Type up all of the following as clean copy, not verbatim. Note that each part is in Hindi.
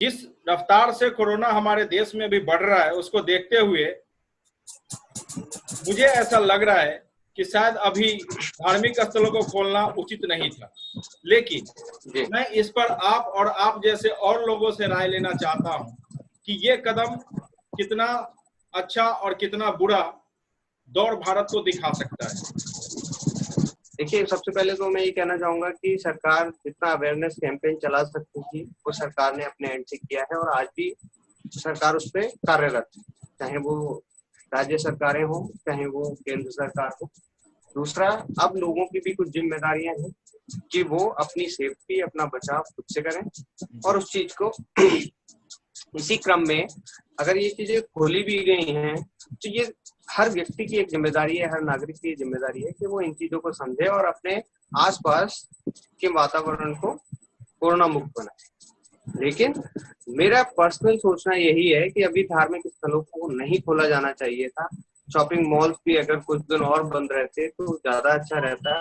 जिस रफ्तार से कोरोना हमारे देश में भी बढ़ रहा है, उसको देखते हुए मुझे ऐसा लग रहा है कि शायद अभी धार्मिक स्थलों को खोलना उचित नहीं था। लेकिन मैं इस पर आप और आप जैसे और लोगों से राय लेना चाहता हूं कि ये कदम कितना अच्छा और कितना बुरा दौर भारत को दिखा सकता है। देखिए, सबसे पहले तो मैं ये कहना चाहूंगा कि सरकार जितना अवेयरनेस कैंपेन चला सकती थी वो सरकार ने अपने एंड से किया है और आज भी सरकार उस पर कार्यरत है, चाहे वो राज्य सरकारें हो चाहे वो केंद्र सरकार हो। दूसरा, अब लोगों की भी कुछ जिम्मेदारियां हैं कि वो अपनी सेफ्टी, अपना बचाव खुद से करें और उस चीज को इसी क्रम में अगर ये चीजें खोली भी गई हैं तो ये हर व्यक्ति की एक जिम्मेदारी है, हर नागरिक की जिम्मेदारी है कि वो इन चीजों को समझे और अपने आसपास के वातावरण को कोरोना मुक्त बनाए। लेकिन मेरा पर्सनल सोचना यही है कि अभी धार्मिक स्थलों को नहीं खोला जाना चाहिए था। शॉपिंग मॉल्स भी अगर कुछ दिन और बंद रहते तो ज्यादा अच्छा रहता।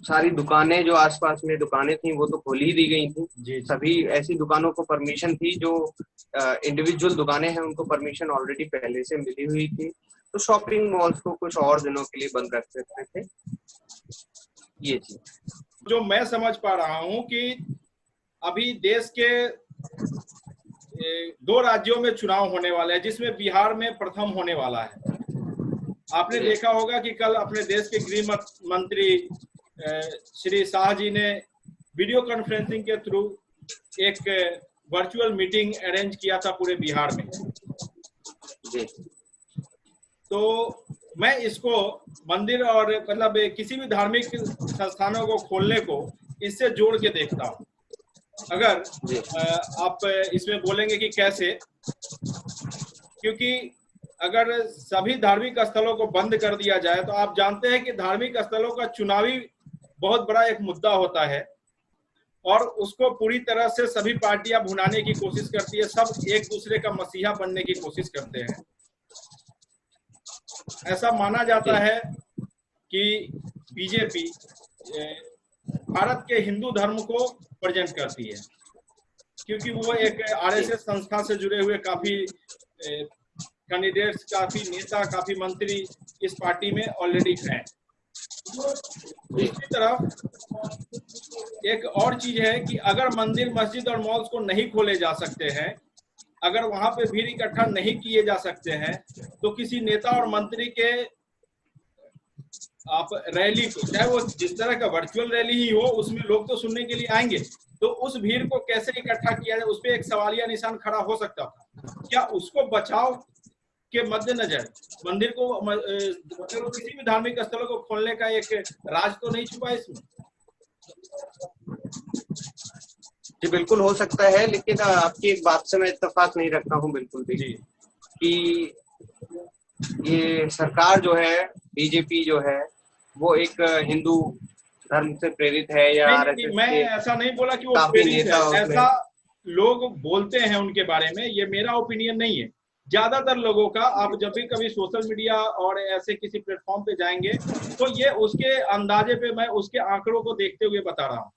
सारी दुकानें जो आसपास में दुकानें थी वो तो खोली ही दी गई थी। सभी ऐसी दुकानों को परमिशन थी, जो इंडिविजुअल दुकानें हैं उनको परमिशन ऑलरेडी पहले से मिली हुई थी, तो शॉपिंग मॉल्स को कुछ और दिनों के लिए बंद रख सकते थे। ये चीज जो मैं समझ पा रहा हूं कि अभी देश के 2 राज्यों में चुनाव होने वाले हैं, जिसमें बिहार में प्रथम होने वाला है। आपने देखा होगा कि कल अपने देश के गृह मंत्री श्री शाह जी ने वीडियो कॉन्फ्रेंसिंग के थ्रू एक वर्चुअल मीटिंग अरेंज किया था पूरे बिहार में। तो मैं इसको मंदिर और मतलब किसी भी धार्मिक संस्थानों को खोलने को इससे जोड़ के देखता हूँ। अगर आप इसमें बोलेंगे कि कैसे, क्योंकि अगर सभी धार्मिक स्थलों को बंद कर दिया जाए तो आप जानते हैं कि धार्मिक स्थलों का चुनावी बहुत बड़ा एक मुद्दा होता है और उसको पूरी तरह से सभी पार्टियां भुनाने की कोशिश करती है, सब एक दूसरे का मसीहा बनने की कोशिश करते हैं। ऐसा माना जाता है कि बीजेपी भारत के हिंदू धर्म को प्रेजेंट करती है, क्योंकि वो एक आरएसएस संस्था से जुड़े हुए काफी कैंडिडेट्स, काफी नेता, काफी मंत्री इस पार्टी में ऑलरेडी हैं। दूसरी तरफ एक और चीज है कि अगर मंदिर, मस्जिद और मॉल्स को नहीं खोले जा सकते हैं, अगर वहां पे भीड़ इकट्ठा नहीं किए जा सकते हैं, तो किसी नेता और मंत्री के आप रैली को, चाहे वो जिस तरह का वर्चुअल रैली ही हो, उसमें लोग तो सुनने के लिए आएंगे, तो उस भीड़ को कैसे इकट्ठा किया जाए, उस पर एक सवालिया निशान खड़ा हो सकता था। क्या उसको बचाव के मद्देनजर मंदिर को, किसी भी धार्मिक स्थलों को खोलने का एक राज तो नहीं छुपा इसमें? जी बिल्कुल हो सकता है, लेकिन आपकी एक बात से मैं इत्तेफाक नहीं रखता हूँ बिल्कुल भी कि ये सरकार जो है, बीजेपी जो है, वो एक हिंदू धर्म से प्रेरित है या नहीं, मैं ऐसा नहीं बोला कि वो प्रेरित है, ऐसा लोग बोलते हैं उनके बारे में, ये मेरा ओपिनियन नहीं है। ज्यादातर लोगों का, आप जब भी कभी सोशल मीडिया और ऐसे किसी प्लेटफॉर्म पे जाएंगे तो ये उसके अंदाजे पे, मैं उसके आंकड़ों को देखते हुए बता रहा हूँ।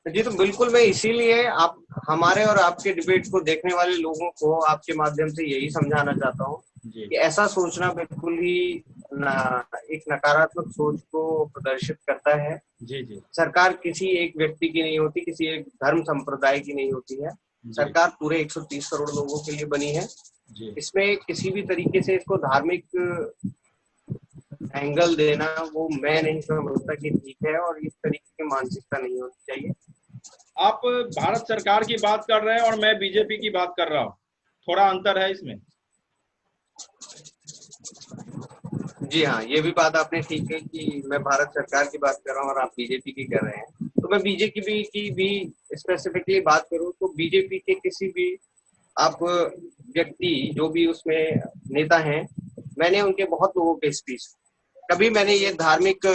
जी तो बिल्कुल, मैं इसीलिए आप हमारे और आपके डिबेट को देखने वाले लोगों को आपके माध्यम से यही समझाना चाहता हूँ कि ऐसा सोचना बिल्कुल ही एक नकारात्मक सोच को प्रदर्शित करता है। जी। सरकार किसी एक व्यक्ति की नहीं होती, किसी एक धर्म संप्रदाय की नहीं होती है। सरकार पूरे 130 करोड़ लोगों के लिए बनी है। इसमें किसी भी तरीके से इसको धार्मिक एंगल देना, वो मैं नहीं समझता कि ठीक है और इस तरीके की मानसिकता नहीं होनी चाहिए। आप भारत सरकार की बात कर रहे हैं और मैं बीजेपी की बात कर रहा हूँ, थोड़ा अंतर है इसमें। जी हाँ, ये भी बात आपने ठीक है कि मैं भारत सरकार की बात कर रहा हूँ और आप बीजेपी की कर रहे हैं। तो मैं बीजेपी की भी स्पेसिफिकली बात करूँ तो बीजेपी के किसी भी आप व्यक्ति, जो भी उसमें नेता हैं, मैंने उनके बहुत लोगों के स्पीच, कभी मैंने ये धार्मिक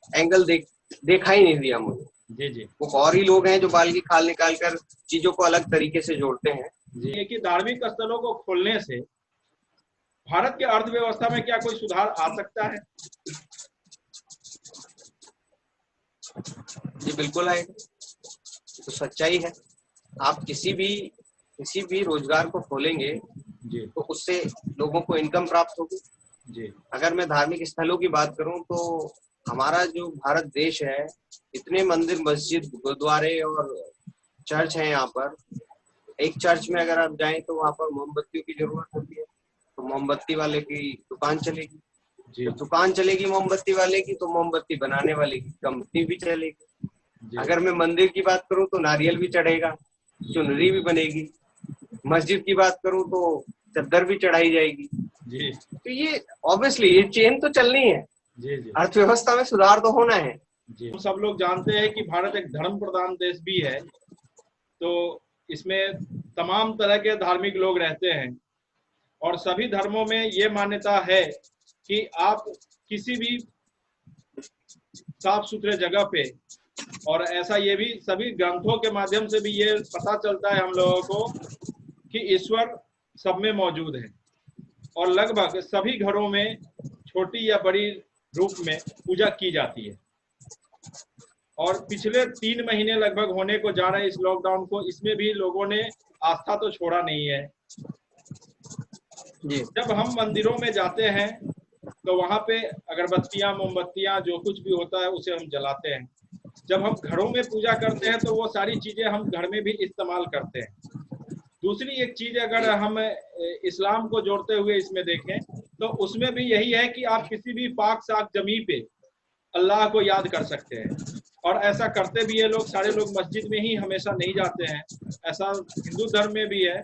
एंगल देखा ही नहीं दिया मुझे। जी। वो और ही लोग हैं जो बाल की खाल निकाल कर चीजों को अलग तरीके से जोड़ते हैं। जी, कि धार्मिक स्थलों को खोलने से भारत के अर्थव्यवस्था में क्या कोई सुधार आ सकता है? जी बिल्कुल है, तो सच्चाई है। आप किसी भी रोजगार को खोलेंगे जी तो उससे लोगों को इनकम प्राप्त होगी। जी अगर मैं धार्मिक स्थलों की बात करूं तो हमारा जो भारत देश है, इतने मंदिर, मस्जिद, गुरुद्वारे और चर्च हैं यहाँ पर। एक चर्च में अगर आप जाएं तो वहाँ पर मोमबत्तियों की जरूरत होती है, तो मोमबत्ती वाले की दुकान चलेगी। जी जब दुकान चलेगी मोमबत्ती वाले की, तो मोमबत्ती बनाने वाले की कंपनी भी चलेगी। जी अगर मैं मंदिर की बात करूं तो नारियल भी चढ़ेगा, चुनरी भी बनेगी। मस्जिद की बात करूं तो चद्दर भी चढ़ाई जाएगी। जी तो ये ऑब्वियसली ये चेन तो चलनी है, जी जी अर्थव्यवस्था में सुधार तो होना है। जी। हम सब लोग जानते हैं कि भारत एक धर्म प्रधान देश भी है, तो इसमें तमाम तरह के धार्मिक लोग रहते हैं और सभी धर्मों में ये मान्यता है कि आप किसी भी साफ सुथरे जगह पे, और ऐसा ये भी सभी ग्रंथों के माध्यम से भी ये पता चलता है हम लोगों को कि ईश्वर सब में मौजूद है और लगभग सभी घरों में छोटी या बड़ी रूप में पूजा की जाती है। और पिछले 3 महीने लगभग होने को जा रहे इस लॉकडाउन को, इसमें भी लोगों ने आस्था तो छोड़ा नहीं है। जी जब हम मंदिरों में जाते हैं तो वहां पे अगरबत्तियां, मोमबत्तियां, जो कुछ भी होता है उसे हम जलाते हैं। जब हम घरों में पूजा करते हैं तो वो सारी चीजें हम घर में भी इस्तेमाल करते हैं। दूसरी एक चीज अगर हम इस्लाम को जोड़ते हुए इसमें देखें तो उसमें भी यही है कि आप किसी भी पाक साक जमी पे अल्लाह को याद कर सकते हैं, और ऐसा करते भी ये लोग। सारे लोग मस्जिद में ही हमेशा नहीं जाते हैं, ऐसा हिंदू धर्म में भी है।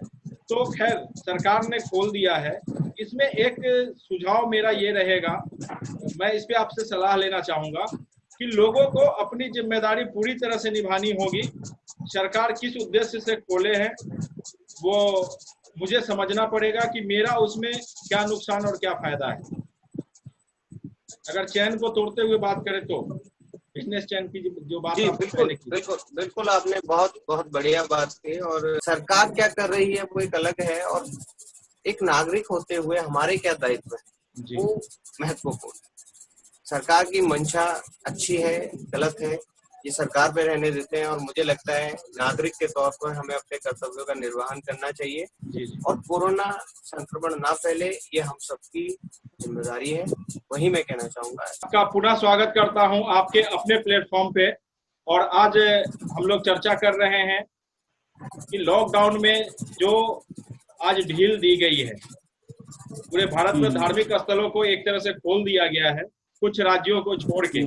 तो खैर सरकार ने खोल दिया है। इसमें एक सुझाव मेरा ये रहेगा, मैं इस पे आपसे सलाह लेना चाहूंगा कि लोगों को अपनी जिम्मेदारी पूरी तरह से निभानी होगी। सरकार किस उद्देश्य से खोले हैं वो मुझे समझना पड़ेगा कि मेरा उसमें क्या नुकसान और क्या फायदा है। अगर चैन को तोड़ते हुए बात करें तो बिजनेस चैन की जो बात जी, आपने बिल्कुल पहले की। बिल्कुल बिल्कुल, आपने बहुत बहुत बढ़िया बात की। और सरकार क्या कर रही है वो एक अलग है, और एक नागरिक होते हुए हमारे क्या दायित्व है जी वो महत्वपूर्ण। सरकार की मंशा अच्छी है, गलत है, ये सरकार पे रहने देते हैं। और मुझे लगता है नागरिक के तौर पर हमें अपने कर्तव्यों का निर्वहन करना चाहिए, जी जी और कोरोना संक्रमण ना फैले ये हम सबकी जिम्मेदारी है, वही मैं कहना चाहूंगा। आपका पुनः स्वागत करता हूं आपके अपने प्लेटफॉर्म पे। और आज हम लोग चर्चा कर रहे हैं कि लॉकडाउन में जो आज ढील दी गई है, पूरे भारत में धार्मिक स्थलों को एक तरह से खोल दिया गया है कुछ राज्यों को छोड़ के।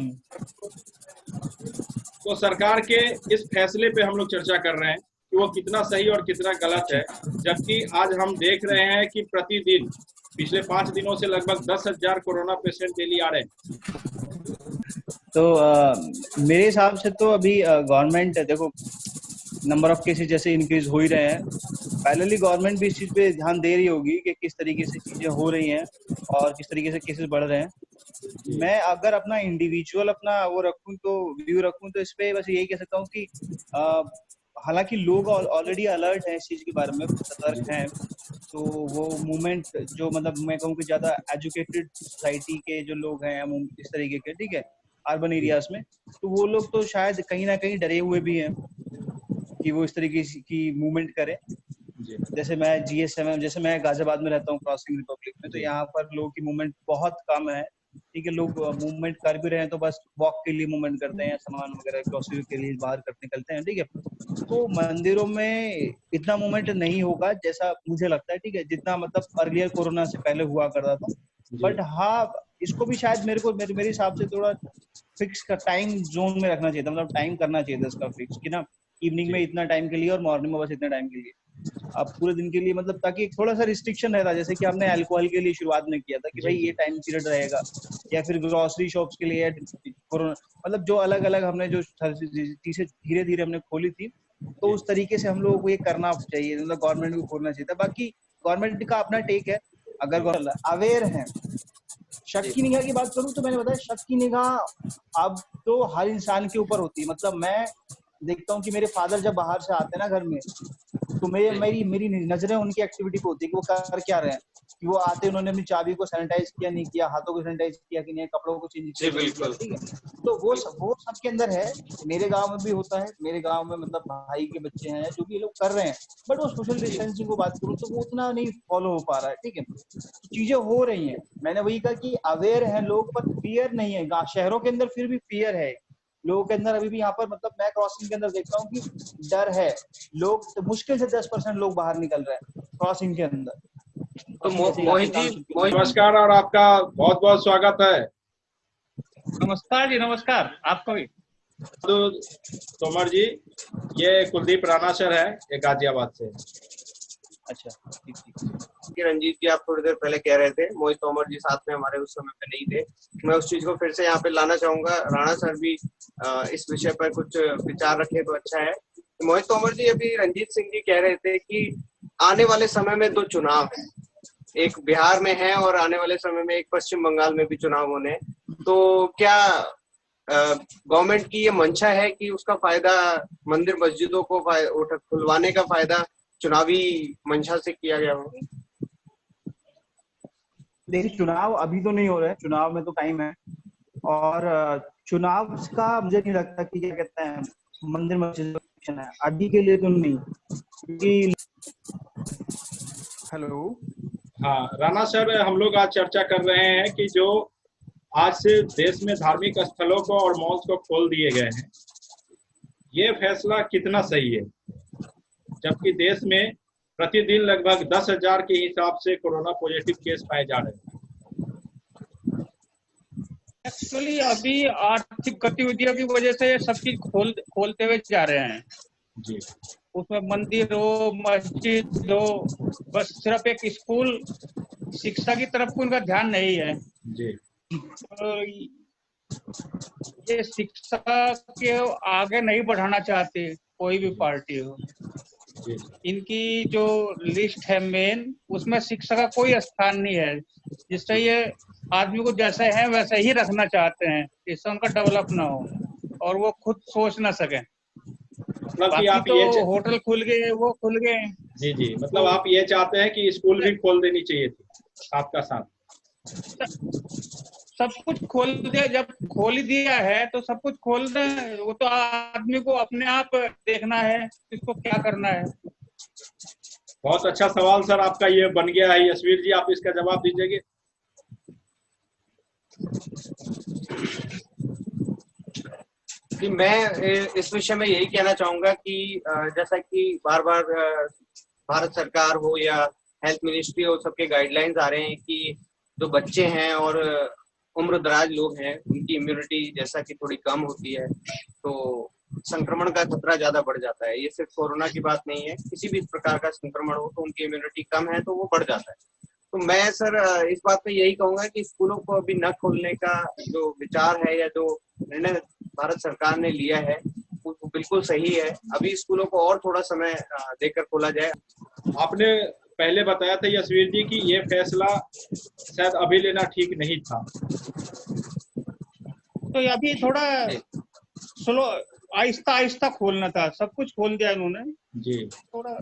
तो सरकार के इस फैसले पे हम लोग चर्चा कर रहे हैं कि वो कितना सही और कितना गलत है। जबकि आज हम देख रहे हैं कि प्रतिदिन पिछले 5 दिनों से लगभग 10,000 कोरोना पेशेंट डेली आ रहे हैं। तो मेरे हिसाब से तो अभी गवर्नमेंट देखो, नंबर ऑफ केसेस जैसे इंक्रीज हो ही रहे हैं, पैरेलली गवर्नमेंट भी इस चीज पे ध्यान दे रही होगी कि किस तरीके से चीजें हो रही हैं और किस तरीके से केसेस बढ़ रहे हैं। मैं अगर अपना इंडिविजुअल अपना वो रखूं तो व्यू रखूं तो इस पे बस यही कह सकता हूँ कि हालांकि लोग ऑलरेडी अलर्ट हैं इस चीज के बारे में, सतर्क हैं। तो वो मूवमेंट जो मतलब मैं कहूँ कि ज्यादा एजुकेटेड सोसाइटी के जो लोग हैं इस तरीके के, ठीक है, अर्बन एरियाज में, तो वो लोग तो शायद कहीं ना कहीं डरे हुए भी हैं कि वो इस तरीके की मूवमेंट करें। जैसे मैं GSM, जैसे मैं गाजियाबाद में रहता हूँ, क्रॉसिंग रिपब्लिक में, तो यहाँ पर लोगों की मूवमेंट बहुत कम है, ठीक है। लोग मूवमेंट कर भी रहे हैं तो बस वॉक के लिए मूवमेंट करते हैं, सामान वगैरह ग्रोसरी के लिए बाहर निकलते हैं, ठीक है। तो मंदिरों में इतना मूवमेंट नहीं होगा जैसा मुझे लगता है, ठीक है, जितना मतलब अर्लियर कोरोना से पहले हुआ करता था। बट हाँ, इसको भी शायद मेरे हिसाब से थोड़ा फिक्स का टाइम जोन में रखना चाहिए था, मतलब टाइम करना चाहिए था इसका फिक्स कि ना इवनिंग में इतना टाइम के लिए और मॉर्निंग में बस इतना टाइम के लिए। अब पूरे दिन के लिए मतलब ताकि एक थोड़ा सा रिस्ट्रिक्शन रहता, जैसे कि हमने अल्कोहल के लिए शुरुआत में किया था कि भाई ये टाइम पीरियड रहेगा, या फिर ग्रोसरी शॉप्स के लिए मतलब जो अलग अलग हमने जो चीजें धीरे धीरे हमने खोली थी, तो उस तरीके से हम लोगों को ये करना चाहिए, मतलब गवर्नमेंट को खोलना चाहिए था। बाकी गवर्नमेंट का अपना टेक है, अगर अवेयर है। शक की निगाह की बात करूं तो मैंने बताया, शक की निगाह अब तो हर इंसान के ऊपर होती है। मतलब मैं देखता हूँ कि मेरे फादर जब बाहर से आते हैं ना घर में, तो मेरी मेरी नजरें उनकी एक्टिविटी पे होती है कि वो कर क्या रहे हैं, कि वो आते उन्होंने अपनी चाबी को सैनिटाइज किया नहीं किया, हाथों को सैनिटाइज किया कि नहीं, कपड़ों को चेंज जी किया नहीं किया, बिल्कुल। ठीक है। तो वो सबके अंदर है। मेरे गांव में भी होता है, मेरे गांव में मतलब भाई के बच्चे हैं जो भी ये लोग कर रहे हैं, बट वो सोशल जी डिस्टेंसिंग को बात करूँ तो वो उतना नहीं फॉलो हो पा रहा है, ठीक है। तो चीजें हो रही हैं, मैंने वही कहा कि अवेयर है लोग पर फियर नहीं है। शहरों के अंदर फिर भी फियर है लोगों के अंदर अभी भी। यहाँ पर मतलब मैं क्रॉसिंग के अंदर देखता हूँ कि डर है। लोग तो मुश्किल से 10% लोग बाहर निकल रहे हैं क्रॉसिंग के अंदर। तो क्रॉसिंग जैसे इलाके मोहित जी, टाउनशिप के अंदर। नमस्कार और आपका बहुत बहुत स्वागत है। नमस्कार जी, नमस्कार आपका भी। तो तोमर जी, ये कुलदीप राणा सर है, ये गाजियाबाद से। अच्छा, ठीक ठीक। कि रंजीत जी आप थोड़ी देर पहले कह रहे थे, मोहित तोमर जी साथ में हमारे उस समय पे नहीं थे, मैं उस चीज को फिर से यहाँ पे लाना चाहूंगा। राणा सर भी इस विषय पर कुछ विचार रखे तो अच्छा है। मोहित तोमर जी, अभी रंजीत सिंह जी कह रहे थे कि आने वाले समय में 2 चुनाव है, एक बिहार में है और आने वाले समय में एक पश्चिम बंगाल में भी चुनाव होने। तो क्या गवर्नमेंट की ये मंशा है कि उसका फायदा मंदिर मस्जिदों को खुलवाने का फायदा चुनावी मंशा से किया गया हो? देखिए, चुनाव अभी तो नहीं हो रहे हैं, चुनाव में तो टाइम है। और चुनाव का मुझे नहीं लगता कि क्या कहते हैं मंदिर मस्जिद है अभी के लिए तो नहीं, क्योंकि हेलो। हाँ राणा सर, हम लोग आज चर्चा कर रहे हैं कि जो आज से देश में धार्मिक स्थलों को और मॉल्स को खोल दिए गए हैं, ये फैसला कितना सही है, जबकि देश में प्रतिदिन लगभग 10,000 के हिसाब से कोरोना पॉजिटिव केस पाए जा रहे हैं। एक्चुअली अभी आर्थिक गतिविधियों की वजह से सब चीज खोलते हुए जा रहे हैं जी उसमें मंदिर हो, मस्जिद हो, बस सिर्फ एक स्कूल शिक्षा की तरफ उनका ध्यान नहीं है। जी तो ये शिक्षा के आगे नहीं बढ़ाना चाहती कोई भी पार्टी हो। जी इनकी जो लिस्ट है मेन, उसमें शिक्षा का कोई स्थान नहीं है, जिससे ये आदमी को जैसे है वैसे ही रखना चाहते हैं, इससे उनका डेवलप ना हो और वो खुद सोच ना सके। मतलब कि बाकी आप तो ये होटल खुल गए, वो खुल गए, जी जी, मतलब तो आप ये चाहते हैं कि स्कूल भी खोल देनी चाहिए थी, आपका साथ। सब कुछ खोल दे। जब खोल ही दिया है तो सब कुछ खोल दे। वो तो आदमी को अपने आप देखना है इसको क्या करना है। बहुत अच्छा सवाल सर आपका ये बन गया है। यशवीर जी, आप इसका जवाब दीजिएगा। कि मैं इस विषय में यही कहना चाहूंगा कि जैसा कि बार बार भारत सरकार हो या हेल्थ मिनिस्ट्री हो, सबके गाइडलाइंस आ रहे हैं कि जो बच्चे हैं और उम्र दराज लोग हैं उनकी इम्यूनिटी जैसा कि थोड़ी कम होती है, तो संक्रमण का खतरा ज्यादा बढ़ जाता है। ये सिर्फ कोरोना की बात नहीं है, किसी भी प्रकार का संक्रमण हो तो उनकी इम्यूनिटी कम है तो वो बढ़ जाता है। तो मैं सर इस बात पे यही कहूंगा कि स्कूलों को अभी न खोलने का जो विचार है या जो निर्णय भारत सरकार ने लिया है वो बिल्कुल सही है। अभी स्कूलों को और थोड़ा समय देकर खोला जाए। आपने पहले बताया था यशवीर जी कि ये फैसला शायद अभी लेना ठीक नहीं था, तो अभी थोड़ा स्लो, आहिस्ता आहिस्ता खोलना था। सब कुछ खोल दिया उन्होंने, जी थोड़ा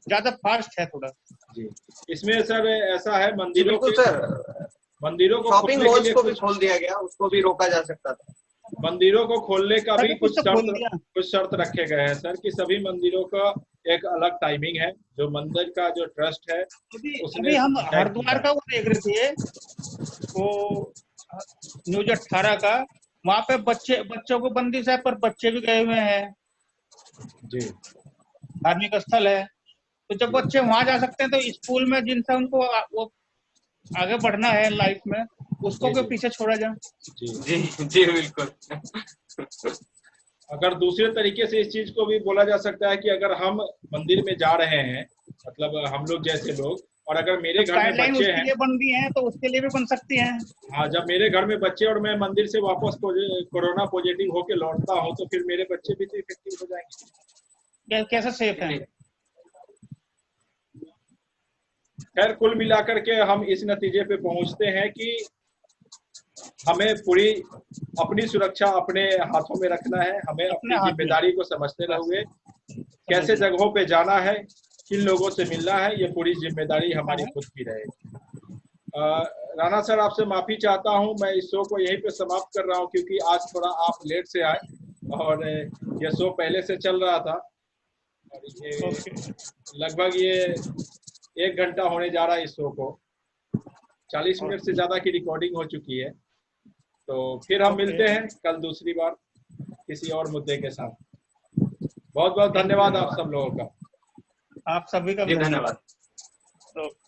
ज्यादा फास्ट है थोड़ा। जी। इसमें सर ऐसा है, जी बिल्कुल सर, मंदिरों को शॉपिंग खोलने के मॉल्स लिए को भी खोल दिया गया, उसको भी रोका जा सकता था। मंदिरों को खोलने का भी सभी कुछ तो खोल दिया। कुछ शर्त रखे गए हैं सर, कि सभी मंदिरों का एक अलग टाइमिंग है, जो मंदिर का जो ट्रस्ट है उसने अभी हम डिसाइड किया हरिद्वार है। का वो देख रहे थे, वो न्यूज 18 का, वहाँ पे बच्चों को बंदिश है, पर बच्चे भी गए हुए हैं। जी धार्मिक स्थल है, तो जब बच्चे वहां जा सकते हैं तो स्कूल में जिनसे उनको वो आगे बढ़ना है लाइफ में, उसको क्यों पीछे छोड़ा जाए। जी जी जी बिल्कुल। अगर दूसरे तरीके से इस चीज को भी बोला जा सकता है कि अगर हम मंदिर में जा रहे हैं, मतलब हम लोग जैसे लोग, और अगर मेरे घर में गाइडलाइन बच्चे उसके हैं, लिए बन गई है तो उसके लिए भी बन सकती है। हाँ, जब मेरे घर में बच्चे और मैं मंदिर से वापस कोरोना पॉजिटिव होके लौटता हूँ, तो फिर मेरे बच्चे भी तो इफेक्टिव हो जाएंगे। कैसे सेफ है। खैर, कुल मिलाकर के हम इस नतीजे पे पहुंचते हैं कि हमें पूरी अपनी सुरक्षा अपने हाथों में रखना है, हमें अपनी हाथ में। जिम्मेदारी को समझते हुए कैसे जगहों पे जाना है, किन लोगों से मिलना है, ये पूरी जिम्मेदारी हमारी खुद की रहेगी। राणा सर, आपसे माफी चाहता हूं, मैं इस शो को यहीं पे समाप्त कर रहा हूं क्योंकि आज थोड़ा आप लेट से आए और ये शो पहले से चल रहा था और ये लगभग ये 1 घंटा होने जा रहा है इस शो को। 40 मिनट से ज्यादा की रिकॉर्डिंग हो चुकी है। तो फिर हम मिलते हैं कल दूसरी बार किसी और मुद्दे के साथ। बहुत बहुत धन्यवाद आप सब लोगों का। आप सभी का भी जी धन्यवाद। धन्यवाद।